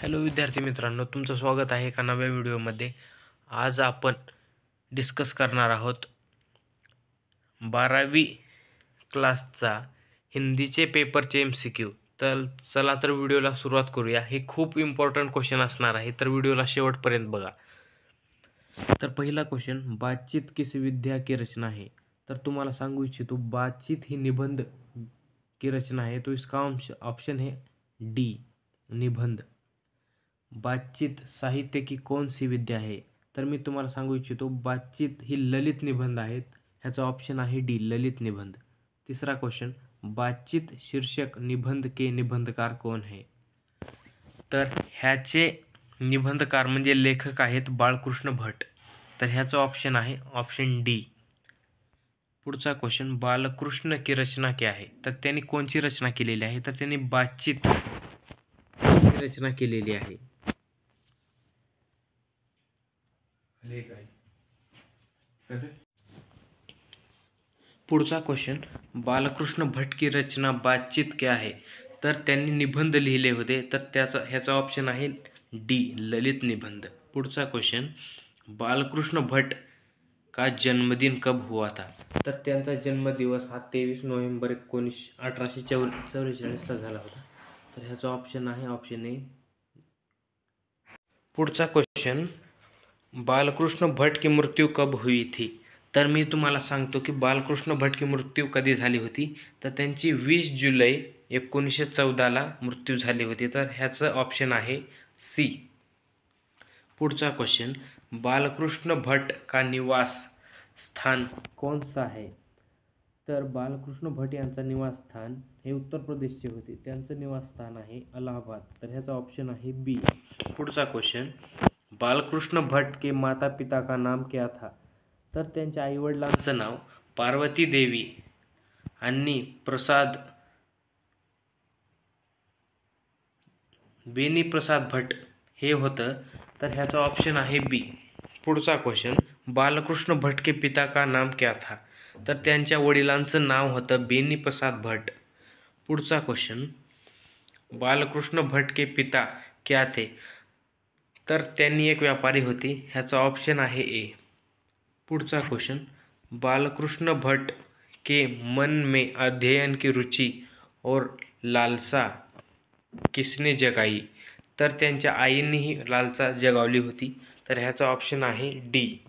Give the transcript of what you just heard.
Hello विद्यार्थी मित्रांनो, तुमचं स्वागत आहे एका नव्या व्हिडिओमध्ये। आज आपण डिस्कस करणार आहोत 12वी क्लासचा हिंदीचे पेपरचे MCQ। तर चला तर व्हिडिओला सुरुवात करूया। हे खूप इम्पॉर्टंट क्वेश्चन असणार आहे, तर व्हिडिओला शेवटपर्यंत बघा। तर पहिला क्वेश्चन, बातचीत किस विद्या की रचना है? तर तुम्हाला सांगू इच्छितो, बातचीत ही निबंध की रचना है, तो इसका ऑप्शन है डी, निबंध। बातचीत साहित्य की कौन सी विद्या आहे? तर मी तुम्हाला सांगू इच्छितो, बातचीत ही ललित निबंध आहेत, ह्याचा ऑप्शन आहे डी, ललित निबंध। तिसरा क्वेश्चन, बातचीत शीर्षक निबंध के निबंधकार कौन है? तर ह्याचे निबंधकार म्हणजे लेखक आहेत बाळकृष्ण भट, तर ह्याचा ऑप्शन आहे ऑप्शन डी। पुढचा क्वेश्चन, बालकृष्ण की रचना क्या है? तर त्यांनी कोणची रचना केलेली आहे? तर त्यांनी बातचीत ही रचना केलेली आहे। पुढचा क्वेश्चन, बालकृष्ण भट की रचना बातचीत क्या है? तर त्यांनी निबंध लिहिले होते, तर ह्याचा ऑप्शन आहे डी, ललित निबंध। पुढचा क्वेश्चन, बालकृष्ण भट का जन्मदिन कब हुआ था? तर त्यांचा जन्मदिवस हा 23 नोव्हेंबर 1844ला झाला होता, तर ह्याचा ऑप्शन आहे ऑप्शन ए। पुढचा क्वेश्चन, बालकृष्ण भट की मृत्यू कब हुई थी? तर मी तुम्हाला सांगतो की बालकृष्ण भट की मृत्यू कधी झाली होती, तर त्यांची 20 जुलै 1914ला मृत्यू झाली होती, तर ह्याचं ऑप्शन आहे सी। पुढचा क्वेश्चन, बालकृष्ण भट का निवास स्थान कौन सा है? तर बालकृष्ण भट यांचा निवासस्थान हे उत्तर प्रदेशचे होते, त्यांचं निवासस्थान आहे अलाहाबाद, तर ह्याचा ऑप्शन आहे बी। पुढचा क्वेश्चन, बालकृष्ण भट के माता पिता का नाम क्या था? तर त्यांच्या आईवडिलांचं नाव पार्वती देवी आणि प्रसाद बेनी प्रसाद भट हे होतं, तर ह्याचा ऑप्शन आहे बी। पुढचा क्वेश्चन, बालकृष्ण भट के पिता का नाम क्या था? तर त्यांच्या वडिलांचं नाव होतं बेनी प्रसाद भट। पुढचा क्वेश्चन, बालकृष्ण भट के पिता क्या थे? तर त्यांनी एक व्यापारी होती, ह्याचा ऑप्शन आहे ए। पुढचा क्वेश्चन, बालकृष्ण भट के मन में अध्ययन की रुचि और लालसा किसने जगाई? तर त्यांच्या आईने ही लालसा जगावली होती, तर ह्याचा ऑप्शन आहे डी।